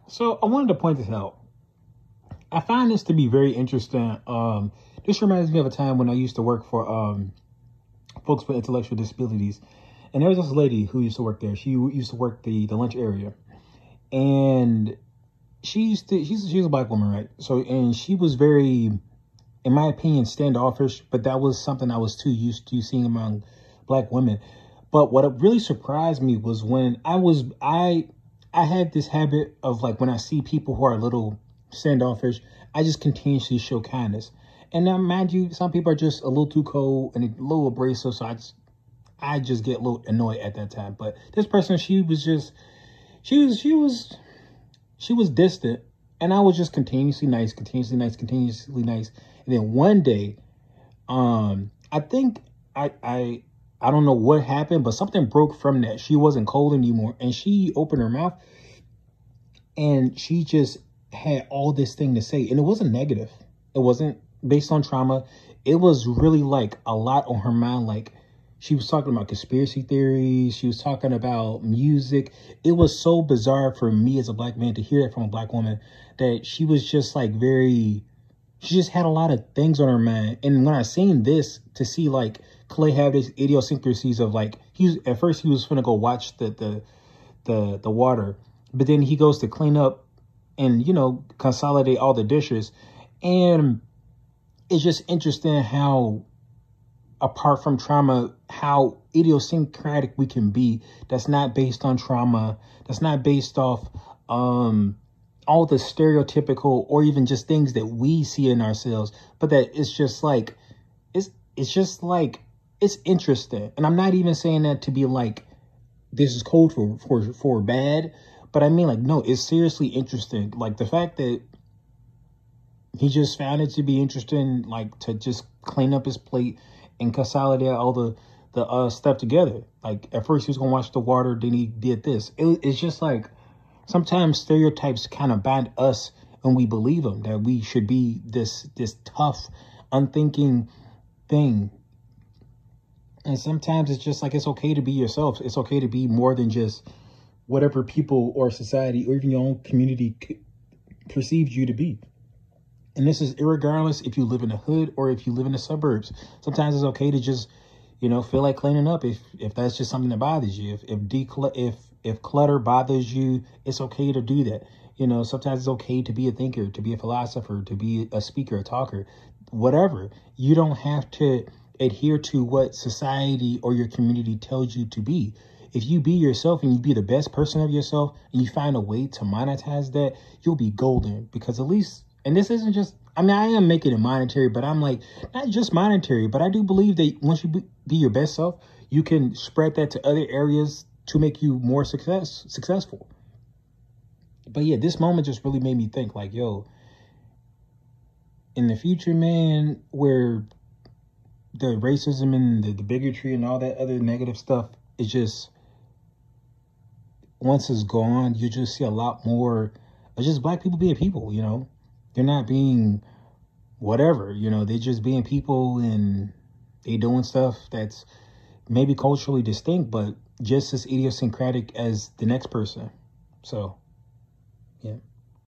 So I wanted to point this out. I find this to be very interesting. This reminds me of a time when I used to work for folks with intellectual disabilities. And there was this lady who used to work there. She used to work the lunch area. And she's a black woman, right? So, and she was very, in my opinion, standoffish, but that was something I was too used to seeing among black women. But what really surprised me was when I had this habit of, like, when I see people who are a little standoffish, I just continuously show kindness. And now, mind you, some people are just a little too cold and a little abrasive, so I just get a little annoyed at that time. But this person, she was distant, and I was just continuously nice. And then one day, I think I don't know what happened, but something broke from that. She wasn't cold anymore, and she opened her mouth, and she just had all this thing to say, and it wasn't negative. It wasn't based on trauma. It was really like a lot on her mind. Like, she was talking about conspiracy theories. She was talking about music. It was so bizarre for me as a black man to hear that from a black woman, that she was just like she just had a lot of things on her mind. And when I seen this, to see like Clay have these idiosyncrasies of, like, at first he was finna go watch the water, but then he goes to clean up and, you know, consolidate all the dishes. And it's just interesting how, apart from trauma, how idiosyncratic we can be. That's not based on trauma. That's not based off all the stereotypical or even just things that we see in ourselves, but that it's just like, it's interesting. And I'm not even saying that to be like, this is code for bad, but I mean, like, no, it's seriously interesting. Like, the fact that he just found it to be interesting, like, to just clean up his plate and consolidate all the stuff together. Like, at first he was gonna watch the water, then he did this. It's just like, sometimes stereotypes kind of bind us, and we believe them, that we should be this tough, unthinking thing. And sometimes it's just like, it's okay to be yourself. It's okay to be more than just whatever people or society or even your own community perceives you to be. And this is irregardless if you live in the hood or if you live in the suburbs. Sometimes it's okay to just, you know, feel like cleaning up if that's just something that bothers you. If clutter bothers you, it's okay to do that. You know, sometimes it's okay to be a thinker, to be a philosopher, to be a speaker, a talker, whatever. You don't have to adhere to what society or your community tells you to be. If you be yourself and you be the best person of yourself and you find a way to monetize that, you'll be golden. Because at least, and this isn't just, I mean, I am making it monetary, but I'm like, not just monetary, but I do believe that once you be your best self, you can spread that to other areas to make you more successful. But yeah, this moment just really made me think, like, yo, in the future, man, where the racism and the bigotry and all that other negative stuff is just, once it's gone, you just see a lot more of just black people being people, you know. They're not being whatever, you know, they're just being people, and they doing stuff that's maybe culturally distinct, but just as idiosyncratic as the next person. So, yeah.